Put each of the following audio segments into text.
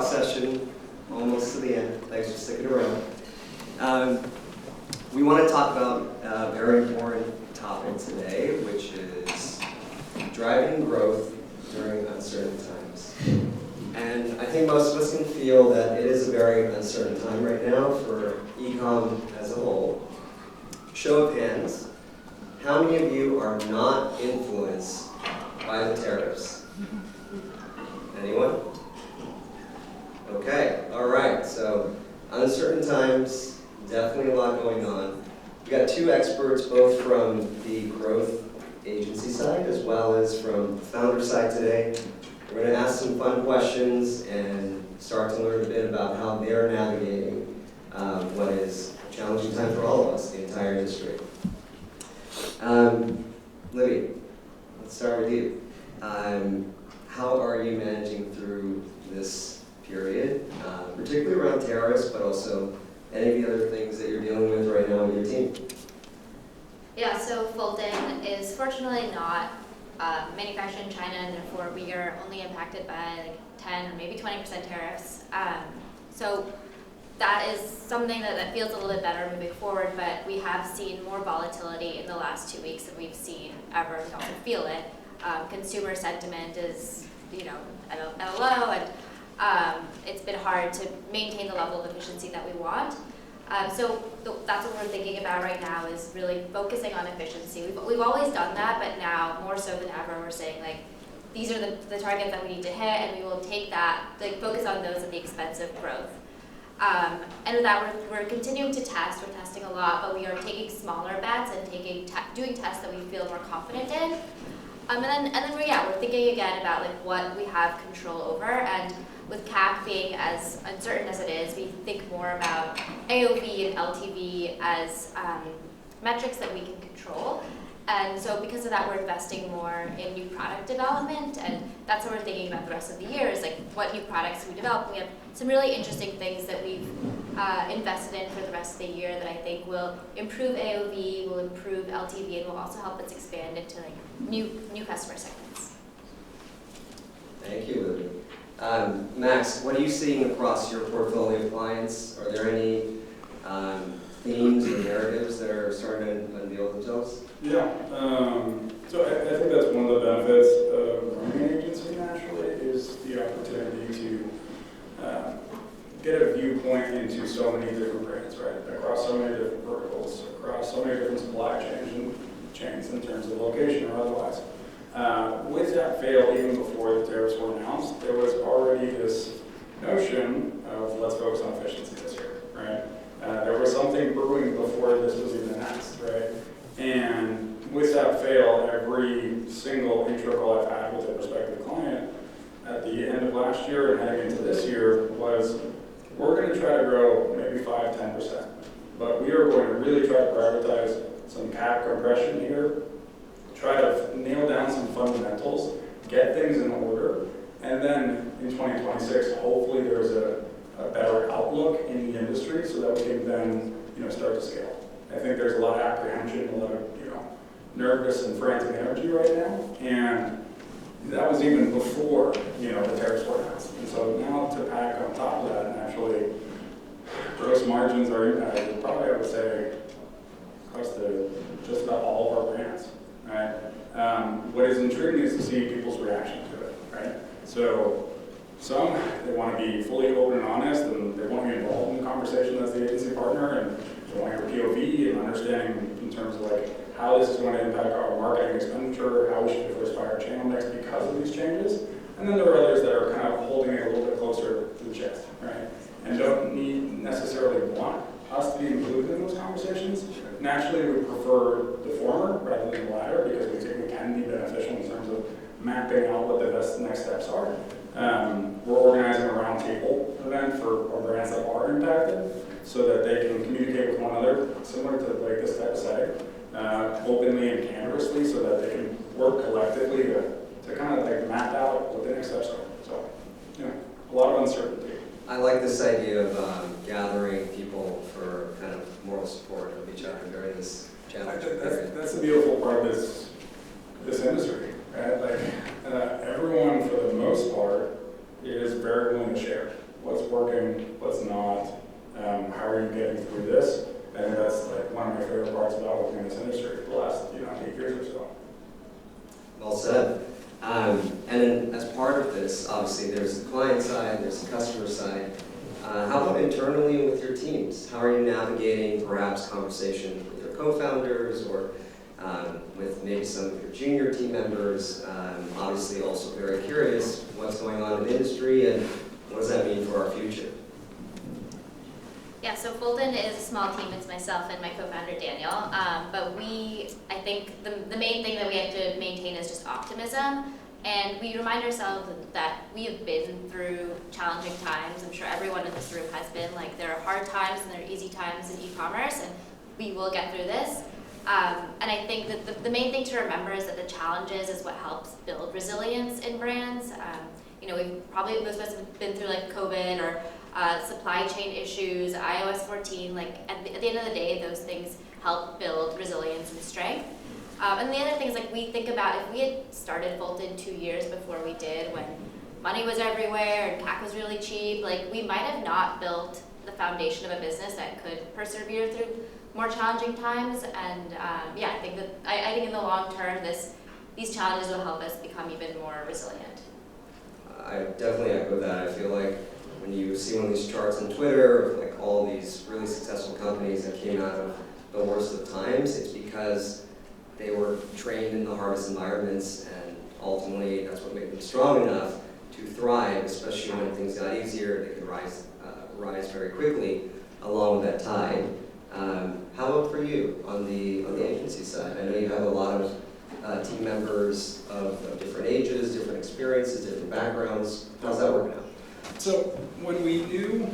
talk session, almost to the end. Thanks for sticking around. We want to talk about a very important topic today, which is driving growth during uncertain times. And I think most of us can feel that it is a very uncertain time right now for e-com as a whole. Show of hands, how many of you are not influenced by the tariffs? Anyone? Okay, all right, so uncertain times, definitely a lot going on. We got two experts, both from the growth agency side as well as from the founder side today. We're going to ask some fun questions and start to learn a bit about how they're navigating what is a challenging time for all of us, the entire industry. Libby, let's start with you. How are you managing through this period, particularly around tariffs, but also any of the other things that you're dealing with right now with your team? Yeah, so Fulton is fortunately not manufactured in China, and therefore we are only impacted by like 10 or maybe 20% tariffs. So that is something that feels a little bit better moving forward, but we have seen more volatility in the last 2 weeks than we've seen ever. We also feel it. Consumer sentiment is, at a low, and it's been hard to maintain the level of efficiency that we want. So that's what we're thinking about right now, is really focusing on efficiency. We've always done that, but now more so than ever, we're saying like, these are the targets that we need to hit, and we will take that, focus on those at the expense of growth. And with that, we're continuing to test. We're testing a lot, but we are taking smaller bets and doing tests that we feel more confident in. And then we're thinking again about like what we have control over. And with CAC being as uncertain as it is, we think more about AOV and LTV as metrics that we can control. And so because of that, we're investing more in new product development, and that's what we're thinking about the rest of the year, is like what new products we develop. We have some really interesting things that we've invested in for the rest of the year that I think will improve AOV, will improve LTV, and will also help us expand into like new customer segments. Thank you, Libby. Max, what are you seeing across your portfolio of clients? Are there any themes or narratives that are starting to unveil themselves? Yeah, so I think that's one of the benefits of running an agency naturally, is the opportunity to get a viewpoint into so many different brands, right? Across so many different verticals, across so many different supply chains in terms of location or otherwise. With that fail, even before the tariffs were announced, there was already this notion of let's focus on efficiency this year, right? There was something brewing before this was even announced, right? And with that fail, every single intro call I've had with a prospective client at the end of last year and heading into this year was, we're going to try to grow maybe 5-10%, but we are going to really try to prioritize some CAC compression here, try to nail down some fundamentals, get things in order, and then in 2026, hopefully there's a better outlook in the industry so that we can then start to scale. I think there's a lot of apprehension, a lot of nervous and frantic energy right now, and that was even before the tariffs were announced. And so now to pack on top of that, and actually gross margins are impacted, probably I would say across just about all of our brands, right? What is intriguing is to see people's reaction to it, right? So some, they want to be fully open and honest, and they want to be involved in the conversation as the agency partner, and they want to hear POV and understanding in terms of like how this is going to impact our marketing expenditure, how we should diversify our channel mix because of these changes. And then there are others that are kind of holding it a little bit closer to the chest, right? And don't necessarily want us to be included in those conversations. Naturally, we prefer the former rather than the latter because we think it can be beneficial in terms of mapping out what the best next steps are. We're organizing a roundtable event for our brands that are impacted so that they can communicate with one another, similar to like this type of setting, openly and candorously, so that they can work collectively to kind of like map out what the next steps are. So, a lot of uncertainty. I like this idea of gathering people for kind of moral support of each other during this challenging period. That's the beautiful part of this industry, right? Like everyone, for the most part, is very willing to share, And then as part of this, obviously there's the client side, there's the customer side. How about internally with your teams? How are you navigating perhaps conversations with your co-founders or with maybe some of your junior team members? Obviously also very curious what's going on in the industry and what does that mean for our future? Yeah, so Fulton is a small team. It's myself and my co-founder Daniel. But I think the main thing that we have to maintain is just optimism. And we remind ourselves that we have been through challenging times. I'm sure everyone in this room has been. Like, there are hard times and there are easy times in e-commerce, and we will get through this. And I think that the main thing to remember is that the challenges is what helps build resilience in brands. Most of us have been through like COVID or supply chain issues, iOS 14. Like at the end of the day, those things help build resilience and strength. And the other thing is, like, we think about if we had started Fulton 2 years before we did, when money was everywhere and CAC was really cheap, like, we might have not built the foundation of a business that could persevere through more challenging times. And I think in the long term, these challenges will help us become even more resilient. I definitely echo that. I feel like when you see one of these charts on Twitter of like all these really successful companies that came out of the worst of times, it's because they were trained in the hardest environments, and ultimately that's what made them strong enough to thrive, especially when things got easier. They could rise very quickly along with that tide. How about for you on the agency side? I know you have a lot of team members of different ages, different experiences, different backgrounds. How's that working out? So when we knew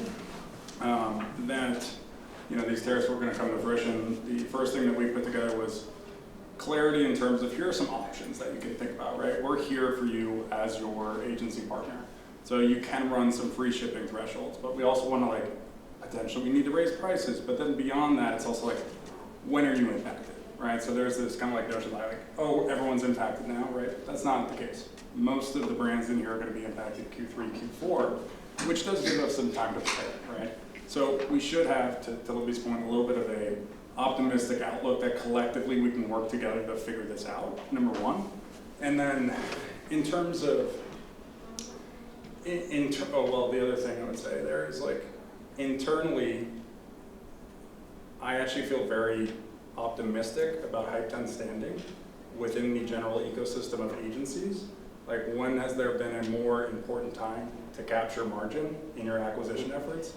that these tariffs were going to come to fruition, the first thing that we put together was clarity in terms of here are some options that you can think about, right? We're here for you as your agency partner. So you can run some free shipping thresholds, but we also want to potentially we need to raise prices, but then beyond that, it's also like, when are you impacted, right? So there's this kind of notion that oh, everyone's impacted now, right? That's not the case. Most of the brands in here are going to be impacted Q3, Q4, which does give us some time to prepare, right? So we should have, to Libby's point, a little bit of a optimistic outlook that collectively we can work together to figure this out, number one. And then in terms of, the other thing I would say there is internally, I actually feel very optimistic about Hype 10 standing within the general ecosystem of agencies. When has there been a more important time to capture margin in your acquisition efforts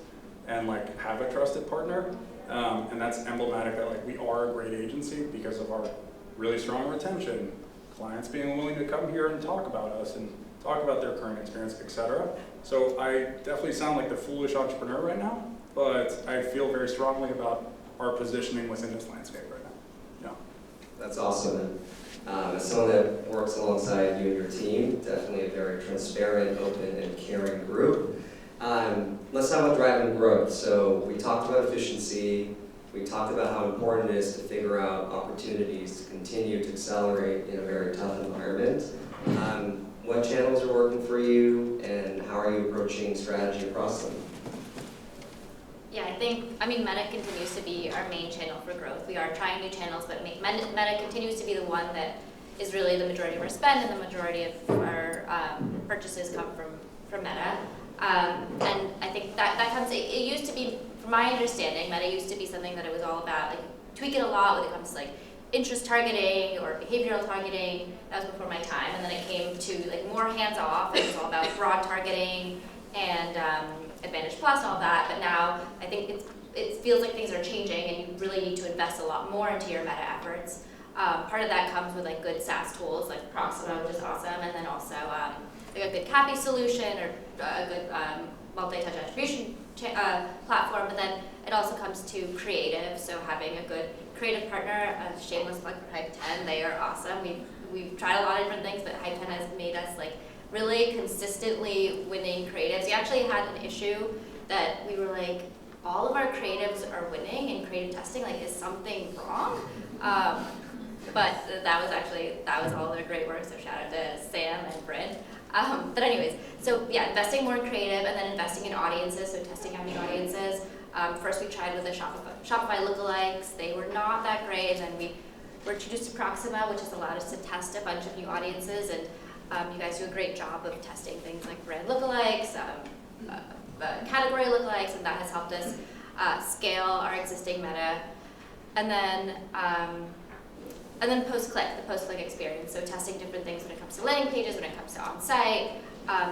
and have a trusted partner? And that's emblematic that we are a great agency because of our really strong retention, clients being willing to come here and talk about us and talk about their current experience, etc. So I definitely sound like the foolish entrepreneur right now, but I feel very strongly about our positioning within this landscape right now. Yeah. That's awesome. And as someone that works alongside you and your team, definitely a very transparent, open, and caring group. Let's talk about driving growth. So we talked about efficiency. We talked about how important it is to figure out opportunities to continue to accelerate in a very tough environment. What channels are working for you, and how are you approaching strategy across them? Yeah, Meta continues to be our main channel for growth. We are trying new channels, but Meta continues to be the one that is really the majority of our spend, and the majority of our purchases come from Meta. And I think that comes, it used to be, from my understanding, Meta used to be something that it was all about, tweak it a lot when it comes to interest targeting or behavioral targeting. That was before my time. And then it came to more hands-off. It was all about broad targeting and Advantage Plus and all that. But now I think it feels like things are changing, and you really need to invest a lot more into your Meta efforts. Part of that comes with good SaaS tools like Proxima, which is awesome, and then also a good CAPI solution or a good multi-touch attribution platform. But then it also comes to creative, so having a good creative partner, a shameless plug for Hype 10, they are awesome. We've tried a lot of different things, but Hype 10 has made us really consistently winning creatives. We actually had an issue that we were all of our creatives are winning in creative testing, is something wrong? But that was all their great work, so shout out to Sam and Brent. But anyways, so yeah, investing more in creative and then investing in audiences, so testing out new audiences. First we tried with the Shopify lookalikes. They were not that great, and then we were introduced to Proxima, which has allowed us to test a bunch of new audiences, and You guys do a great job of testing things like brand lookalikes, category lookalikes, and that has helped us scale our existing meta. And then post-click, the post-click experience. So testing different things when it comes to landing pages, when it comes to on-site,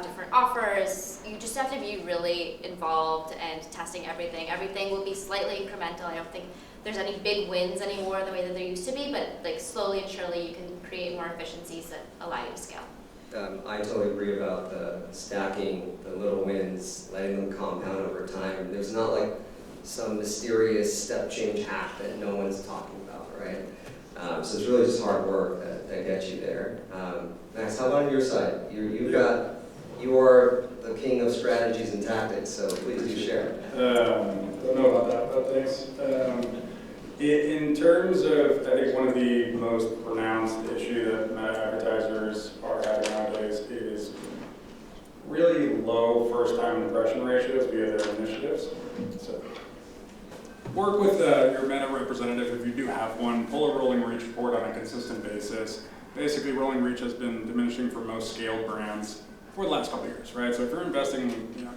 different offers. You just have to be really involved and testing everything. Everything will be slightly incremental. I don't think there's any big wins anymore the way that there used to be, but like slowly and surely you can create more efficiencies that allow you to scale. I totally agree about the stacking, the little wins, letting them compound over time. There's not like some mysterious step change hack that no one's talking about, right? So it's really just hard work that gets you there. Max, how about on your side? You are the king of strategies and tactics, so please do share. Don't know about that, but thanks. In terms of, I think one of the most pronounced issue that meta advertisers are having nowadays is really low first-time impression ratios via their initiatives. So, work with your meta representative if you do have one. Pull a rolling reach report on a consistent basis. Basically, rolling reach has been diminishing for most scaled brands for the last couple of years, right? So if you're investing,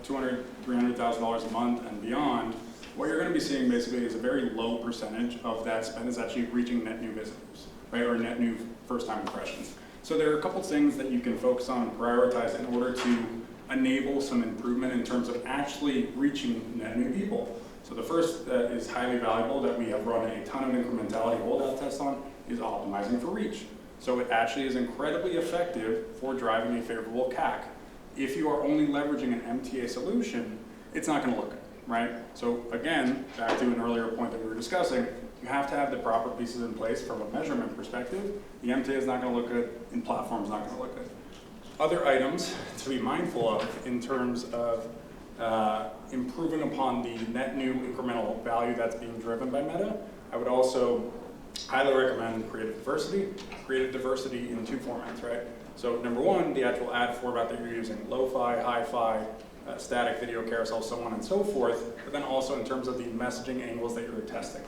$200,000, $300,000 a month and beyond, what you're going to be seeing basically is a very low percentage of that spend is actually reaching net new visitors, right, or net new first-time impressions. So there are a couple things that you can focus on and prioritize in order to enable some improvement in terms of actually reaching net new people. So the first that is highly valuable that we have run a ton of incrementality holdout tests on is optimizing for reach. So it actually is incredibly effective for driving a favorable CAC. If you are only leveraging an MTA solution, it's not going to look good, right? So again, back to an earlier point that we were discussing, you have to have the proper pieces in place from a measurement perspective. The MTA is not going to look good, and platform is not going to look good. Other items to be mindful of in terms of improving upon the net new incremental value that's being driven by Meta, I would also highly recommend creative diversity. Creative diversity in two formats, right? So number one, the actual ad format that you're using, lo-fi, hi-fi, static video carousel, so on and so forth, but then also in terms of the messaging angles that you're testing.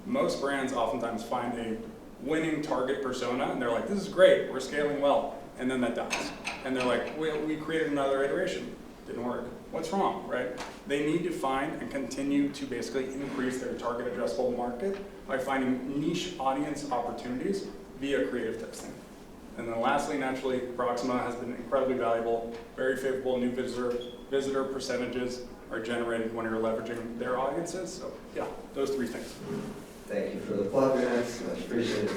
Most brands oftentimes find a winning target persona, and they're like, this is great, we're scaling well, and then that dies. And they're like, we created another iteration, didn't work. What's wrong, right? They need to find and continue to basically increase their target addressable market by finding niche audience opportunities via creative testing. And then lastly, naturally, Proxima has been incredibly valuable. Very favorable new visitor percentages are generated when you're leveraging their audiences. So yeah, those three things. Thank you for the plug, Max. Much appreciated.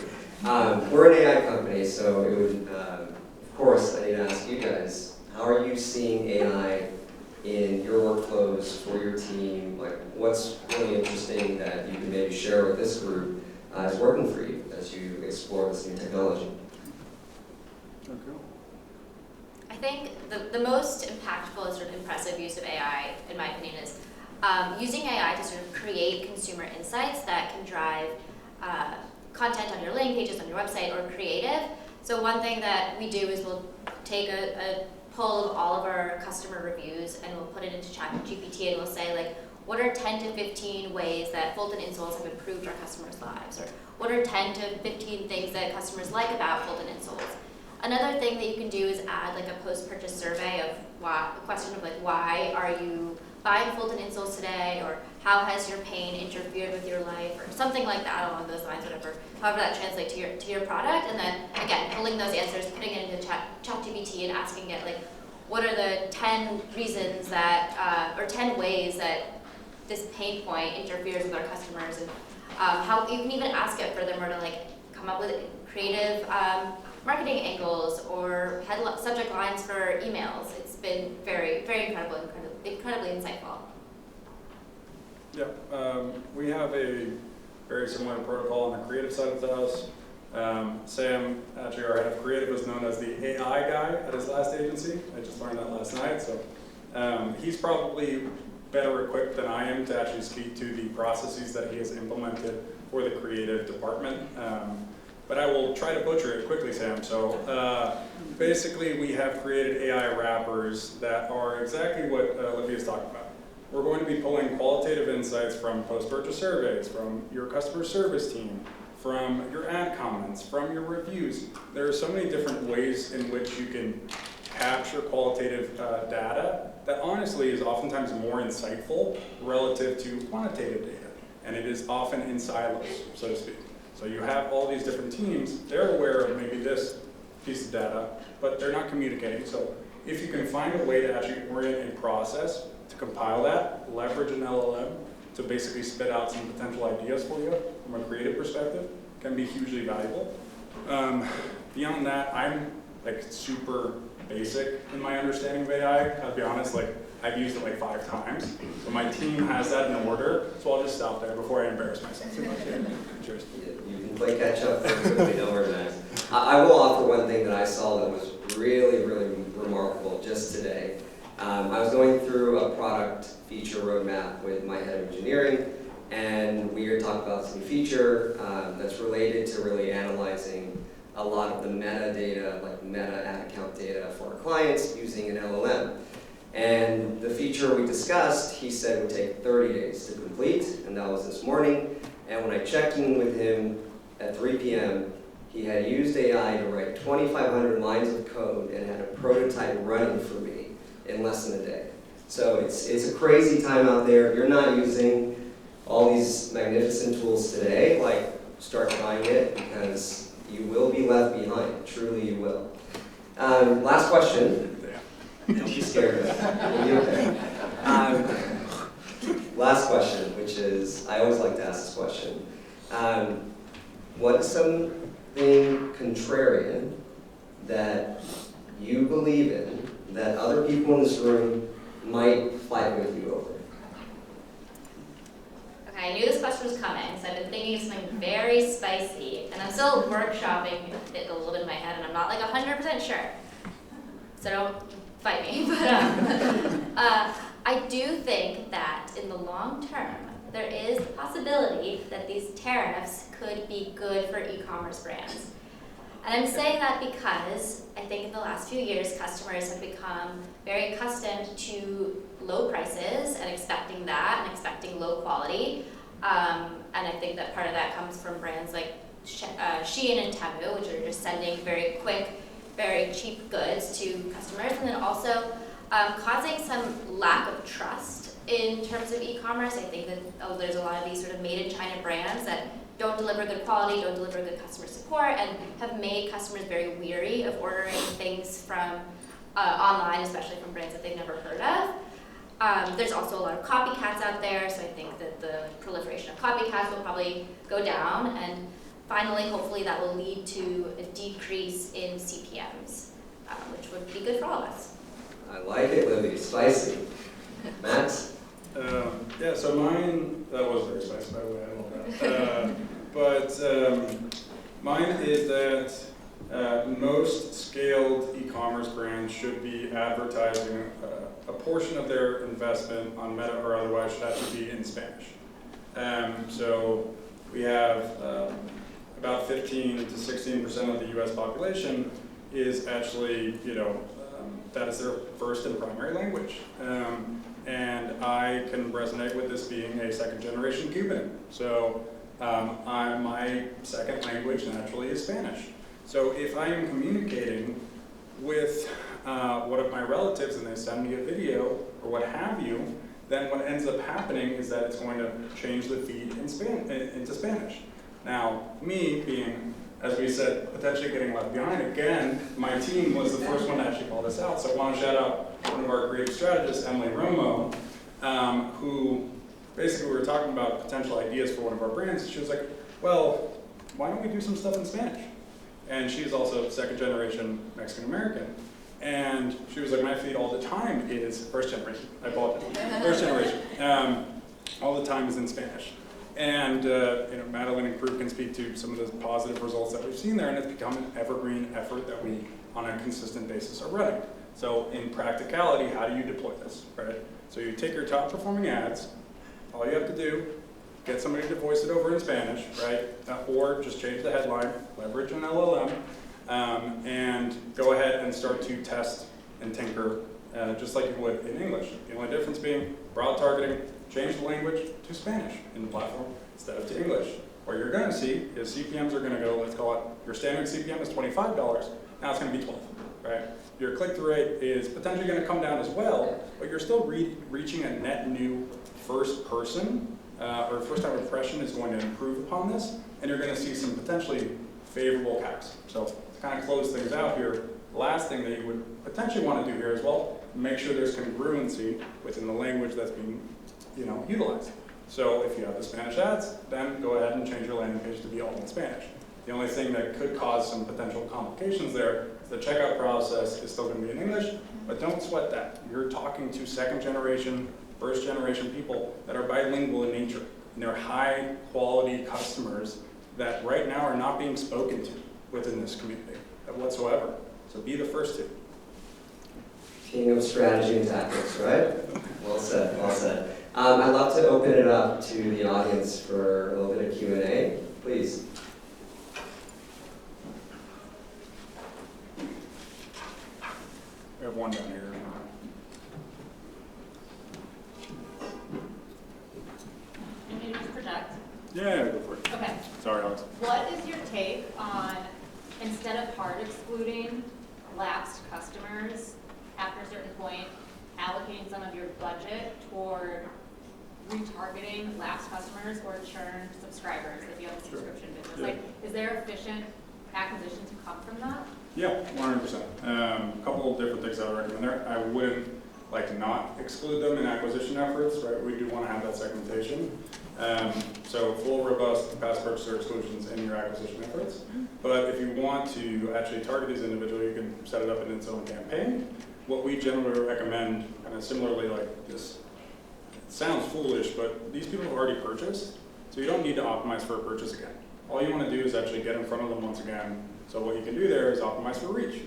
We're an AI company, so it would, of course, I need to ask you guys, how are you seeing AI in your workflows for your team? Like, what's really interesting that you can maybe share with this group is working for you as you explore this new technology? Okay. I think the most impactful and sort of impressive use of AI, in my opinion, is using AI to sort of create consumer insights that can drive content on your landing pages, on your website, or creative. So one thing that we do is we'll take a poll of all of our customer reviews and we'll put it into ChatGPT and we'll say, like, what are 10 to 15 ways that Fulton insoles have improved our customers' lives? Or what are 10 to 15 things that customers like about Fulton insoles? Another thing that you can do is add like a post-purchase survey of a question of like, why are you buying Fulton insoles today? Or how has your pain interfered with your life? Or something like that along those lines, however that translates to your product. And then again, pulling those answers, putting it into ChatGPT and asking it like, what are the 10 reasons that, or 10 ways that this pain point interferes with our customers? And how you can even ask it for them or to like come up with creative marketing angles or subject lines for emails. It's been very, very incredibly insightful. Yeah, we have a very similar protocol on the creative side of the house. Sam, actually our head of creative, is known as the AI guy at his last agency. I just learned that last night, so he's probably better equipped than I am to actually speak to the processes that he has implemented for the creative department. But I will try to butcher it quickly, Sam. So basically, we have created AI wrappers that are exactly what Olivia's talking about. We're going to be pulling qualitative insights from post-purchase surveys, from your customer service team, from your ad comments, from your reviews. There are so many different ways in which you can capture qualitative data that honestly is oftentimes more insightful relative to quantitative data. And it is often in silos, so to speak. So you have all these different teams, they're aware of maybe this piece of data, but they're not communicating. So if you can find a way to actually orient a process to compile that, leverage an LLM to basically spit out some potential ideas for you from a creative perspective, can be hugely valuable. Beyond that, I'm like super basic in my understanding of AI. I'll be honest, like I've used it like 5 times. So my team has that in order, so I'll just stop there before I embarrass myself too much. Cheers. You can play catch up very quickly, don't worry, Max. I will offer one thing that I saw that was really, really remarkable just today. I was going through a product feature roadmap with my head of engineering, and we were talking about some feature that's related to really analyzing a lot of the metadata, like meta ad account data for our clients using an LLM. And the feature we discussed, he said would take 30 days to complete, and that was this morning. And when I checked in with him at 3 p.m., he had used AI to write 2,500 lines of code and had a prototype running for me in less than a day. So it's a crazy time out there. If you're not using all these magnificent tools today, like start trying it, because you will be left behind. Truly you will. Last question. Don't be scared. You'll be okay. Last question, which is, I always like to ask this question. What is something contrarian that you believe in that other people in this room might fight with you over? Okay, I knew this question was coming, so I've been thinking of something very spicy, and I'm still workshopping it a little bit in my head, and I'm not like 100% sure. So don't fight me, but I do think that in the long term, there is the possibility that these tariffs could be good for e-commerce brands. And I'm saying that because I think in the last few years, customers have become very accustomed to low prices and expecting that and expecting low quality. And I think that part of that comes from brands like Shein and Temu, which are just sending very quick, very cheap goods to customers, and then also causing some lack of trust in terms of e-commerce. I think that there's a lot of these sort of made-in-China brands that don't deliver good quality, don't deliver good customer support, and have made customers very weary of ordering things from online, especially from brands that they've never heard of. There's also a lot of copycats out there, so I think that the proliferation of copycats will probably go down, and finally, hopefully, that will lead to a decrease in CPMs, which would be good for all of us. I like it, Libby. Spicy. Matt? Yeah, so mine, that was very spicy, by the way, I love that. Mine is that most scaled e-commerce brands should be advertising a portion of their investment on Meta or otherwise should actually be in Spanish. So we have about 15 to 16% of the US population is actually, that is their first and primary language. And I can resonate with this being a second-generation Cuban. So my second language naturally is Spanish. So if I am communicating with one of my relatives and they send me a video or what have you, then what ends up happening is that it's going to change the feed into Spanish. Now, me being, as we said, potentially getting left behind again, my team was the first one to actually call this out. So I want to shout out one of our creative strategists, Emily Romo, who basically we were talking about potential ideas for one of our brands. She was like, well, why don't we do some stuff in Spanish? And she's also second generation Mexican American. And she was like, my feed all the time is first generation. I apologize. First generation. All the time is in Spanish. And Madeline and crew can speak to some of the positive results that we've seen there, and it's become an evergreen effort that we, on a consistent basis, are running. So in practicality, how do you deploy this, right? So you take your top performing ads, all you have to do, get somebody to voice it over in Spanish, right? Or just change the headline, leverage an LLM, and go ahead and start to test and tinker just like you would in English. The only difference being broad targeting, change the language to Spanish in the platform instead of to English. what you're going to see is CPMs are going to go, let's call it, your standard CPM is $25, now it's going to be 12, right? Your click-through rate is potentially going to come down as well, but you're still reaching a net new first person, or first-time impression is going to improve upon this, and you're going to see some potentially favorable CACs. So to kind of close things out here, the last thing that you would potentially want to do here as well, make sure there's congruency within the language that's being utilized. So if you have the Spanish ads, then go ahead and change your landing page to be all in Spanish. The only thing that could cause some potential complications there is the checkout process is still going to be in English, but don't sweat that. You're talking to second generation, first generation people that are bilingual in nature, and they're high quality customers that right now are not being spoken to within this community whatsoever. So be the first to. King of strategy and tactics, right? Well said, well said. I'd love to open it up to the audience for a little bit of Q&A, please. We have one down here. You need to just project. Yeah, go for it. Okay. Sorry, Alex. What is your take on, instead of hard excluding lapsed customers, after a certain point, allocating some of your budget toward retargeting lapsed customers or churned subscribers if you have a subscription business? Yeah. Like, is there efficient acquisition to come from that? Yeah, 100%. A couple of different things I would recommend there. I wouldn't like to not exclude them in acquisition efforts, right? We do want to have that segmentation. So full, robust, past purchaser exclusions in your acquisition efforts. But if you want to actually target these individuals, you can set it up in its own campaign. What we generally recommend, kind of similarly like this, it sounds foolish, but these people have already purchased, so you don't need to optimize for a purchase again. All you want to do is actually get in front of them once again. So what you can do there is optimize for reach.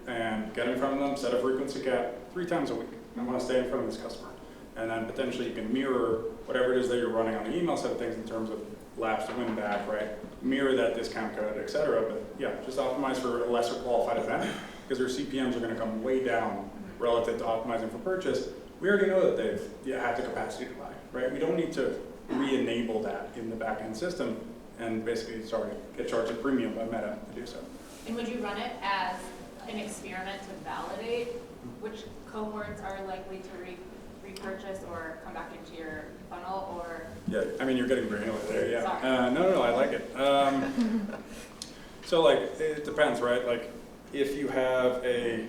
And get in front of them, set a frequency cap 3 times a week. I want to stay in front of this customer. And then potentially you can mirror whatever it is that you're running on the email side of things in terms of lapsed win back, right? Mirror that discount code, et cetera. But yeah, just optimize for a lesser qualified event because their CPMs are going to come way down relative to optimizing for purchase. We already know that they've had the capacity to buy, right? We don't need to re-enable that in the back-end system and basically, get charged a premium by Meta to do so. And would you run it as an experiment to validate which cohorts are likely to repurchase or come back into your funnel, or? Yeah, I mean, you're getting granular there, yeah. Sorry. No, I like it. So like, it depends, right? Like, if you have a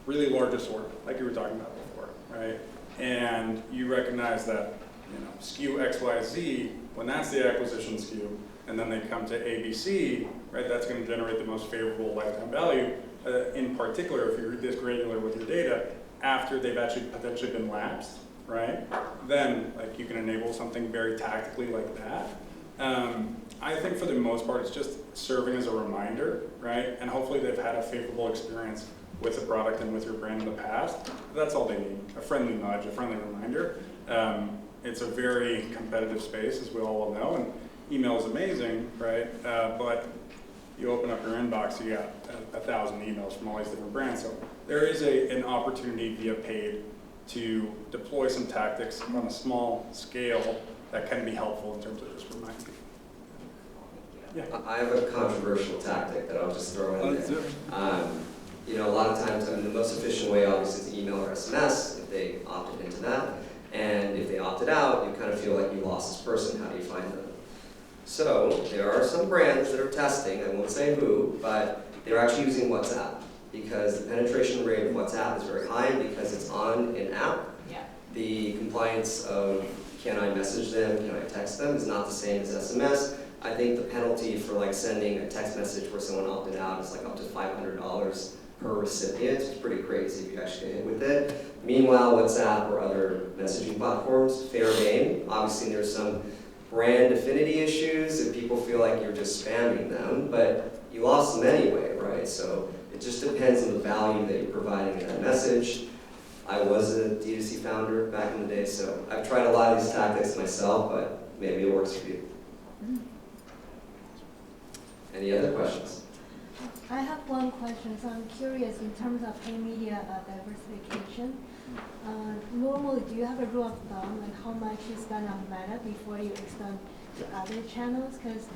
really large assortment, like you were talking about before, right? And you recognize that, SKU XYZ, when that's the acquisition SKU, and then they come to ABC, right? That's going to generate the most favorable lifetime value. In particular, if you're this granular with your data, after they've actually potentially been lapsed, right? Then, like, you can enable something very tactically like that. I think for the most part, it's just serving as a reminder, right? And hopefully they've had a favorable experience with the product and with your brand in the past. That's all they need, a friendly nudge, a friendly reminder. It's a very competitive space, as we all well know, and email is amazing, right? But you open up your inbox, you got 1,000 emails from all these different brands. So there is an opportunity via paid to deploy some tactics on a small scale that can be helpful in terms of just reminding people. Yeah. I have a controversial tactic that I'll just throw in there. A lot of times, the most efficient way obviously is email or SMS if they opted into that. And if they opted out, you kind of feel like you lost this person. How do you find them? So there are some brands that are testing, I won't say who, but they're actually using WhatsApp because the penetration rate of WhatsApp is very high because it's on an app. Yeah. The compliance of can I message them, can I text them is not the same as SMS. I think the penalty for like sending a text message where someone opted out is like up to $500 per recipient. It's pretty crazy if you actually get hit with it. Meanwhile, WhatsApp or other messaging platforms, fair game. Obviously, there's some brand affinity issues if people feel like you're just spamming them, but you lost them anyway, right? So it just depends on the value that you're providing in that message. I was a D2C founder back in the day, so I've tried a lot of these tactics myself, but maybe it works for you. Any other questions? I have one question. So I'm curious in terms of paid media diversification. Normally, do you have a rule of thumb, like how much you spend on Meta before you expand to other channels? Because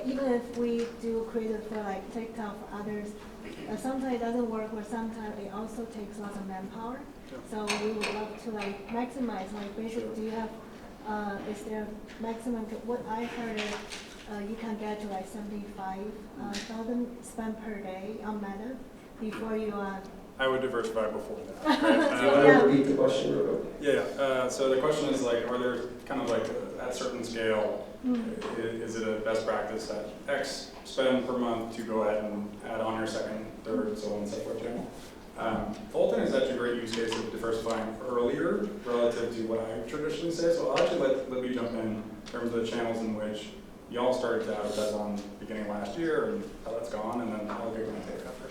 even if we do creative for like TikTok for others, sometimes it doesn't work, or sometimes it also takes lots of manpower. So we would love to like maximize, like basically, do you have, is there maximum, what I heard is, you can get to like 75,000 spent per day on Meta before you I would diversify before that. Right? Do you want to repeat the question real quick? Yeah. So the question is like, are there kind of like at certain scale, is it a best practice at X spend per month to go ahead and add on your second, third, so on and so forth channel? Fulton is actually a great use case of diversifying earlier relative to what I traditionally say. So I'll actually let me jump in terms of the channels in which y'all started to advertise on beginning of last year and how that's gone, and then I'll give you my take after.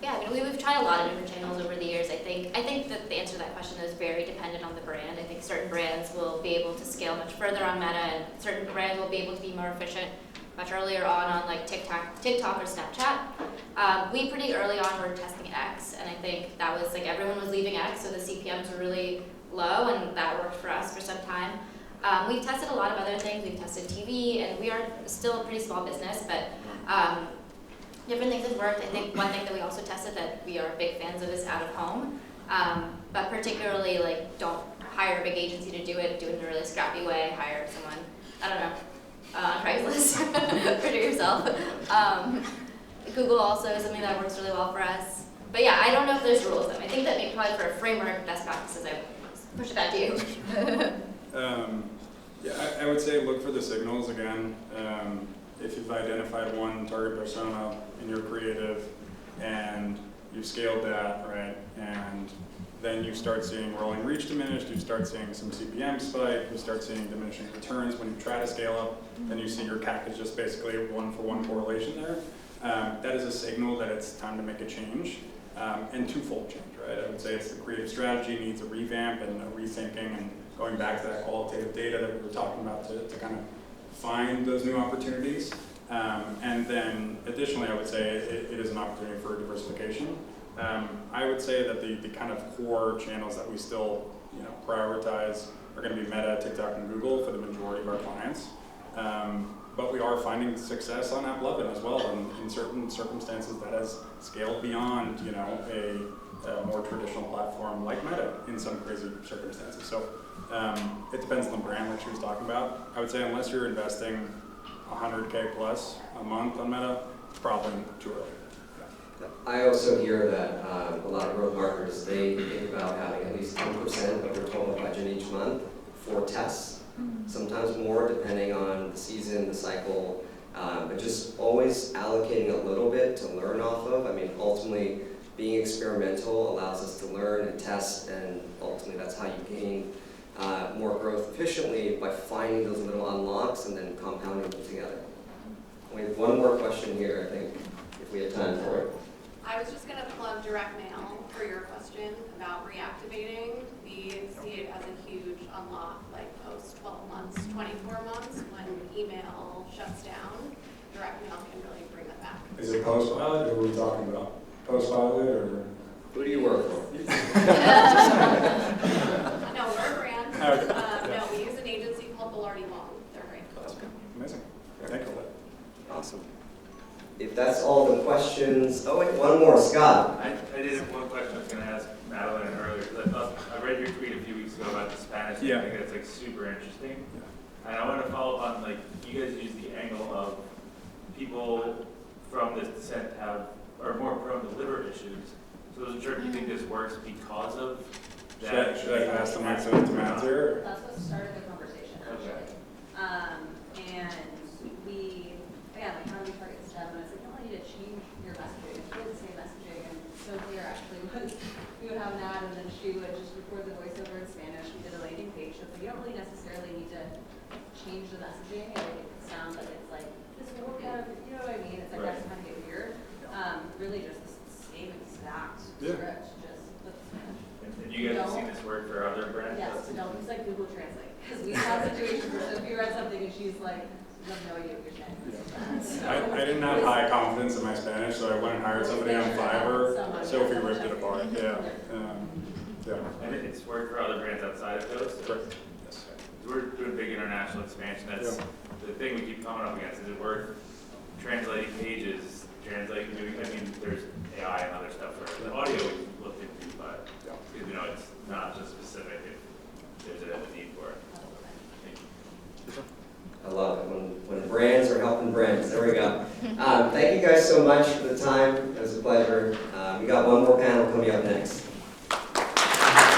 Yeah, I mean, we've tried a lot of different channels over the years. I think that the answer to that question is very dependent on the brand. I think certain brands will be able to scale much further on Meta, and certain brands will be able to be more efficient much earlier on like TikTok or Snapchat. We pretty early on were testing X, and I think that was like everyone was leaving X, so the CPMs were really low, and that worked for us for some time. We've tested a lot of other things. We've tested TV, and we are still a pretty small business, but different things have worked. I think one thing that we also tested that we are big fans of is out of home, but particularly like don't hire a big agency to do it in a really scrappy way. Hire someone, I don't know, on Craigslist, or do it yourself. Google also is something that works really well for us. But yeah, I don't know if there's rules though. I think that maybe probably for a framework, best practices, I push it back to you. Yeah, I would say look for the signals again. If you've identified one target persona in your creative and you've scaled that, right, and then you start seeing rolling reach diminished, you start seeing some CPM spike, you start seeing diminishing returns when you try to scale up, then you see your CAC is just basically a one-for-one correlation there. That is a signal that it's time to make a change, and twofold change, right? I would say it's the creative strategy needs a revamp and a rethinking and going back to that qualitative data that we were talking about to kind of find those new opportunities. And then additionally, I would say it is an opportunity for diversification. I would say that the kind of core channels that we still prioritize are going to be Meta, TikTok, and Google for the majority of our clients. But we are finding success on AppLovin as well, and in certain circumstances that has scaled beyond a more traditional platform like Meta in some crazy circumstances. So it depends on the brand like she was talking about. I would say unless you're investing 100K plus a month on Meta, it's probably too early. I also hear that a lot of growth marketers, they think about having at least 10% of their total budget each month for tests, sometimes more depending on the season, the cycle, but just always allocating a little bit to learn off of. I mean, ultimately, being experimental allows us to learn and test, and ultimately that's how you gain more growth efficiently, by finding those little unlocks and then compounding them together. We have one more question here, I think, if we have time for it. I was just going to plug direct mail for your question about reactivating. We see it as a huge unlock, like post 12 months, 24 months, when email shuts down. Direct mail can really bring it back. Is it post-pilot, or are we talking about post-pilot, or? Who do you work for? No, we're a brand. Okay. No, we use an agency called Velarde Long. They're great. Okay. Amazing. Thank you. Awesome. If that's all the questions, oh wait, one more, Scott. I did have one question I was going to ask Madeline earlier, because I read your tweet a few weeks ago about the Spanish thing. I think that's like super interesting. And I want to follow up on, like, you guys use the angle of people from this descent are more prone to liver issues. So I wasn't sure if you think this works because of that. Should I pass the mic to Matt here? That's what started the conversation, actually. And we, again, like, how do we target this stuff? And I was like, no, I need to change your messaging. It's really the same messaging. And so clear, actually, was we would have an ad, and then she would just record the voiceover in Spanish. We did a landing page. So you don't really necessarily need to change the messaging and make it sound like it's like, this will work out, you know what I mean? It's like, that's kind of get weird. Really just the same exact script, just with Spanish. And you guys have seen this work for other brands? Yes, don't use like Google Translate, because we've had situations where Sophie read something and she's like, you have no idea what you're saying. So, I didn't have high confidence in my Spanish, so I went and hired somebody on Fiverr. Sophie ripped it apart. Yeah. And it's worked for other brands outside of those? Correct. Yes. we're doing big international expansion. That's the thing we keep coming up against. Is it worth translating pages, translating, I mean, there's AI and other stuff for the audio we've looked into, but, you know, it's not just specific if there's a need for it. Thank you. I love it when brands are helping brands. There we go. Thank you guys so much for the time. It was a pleasure. We got one more panel coming up next.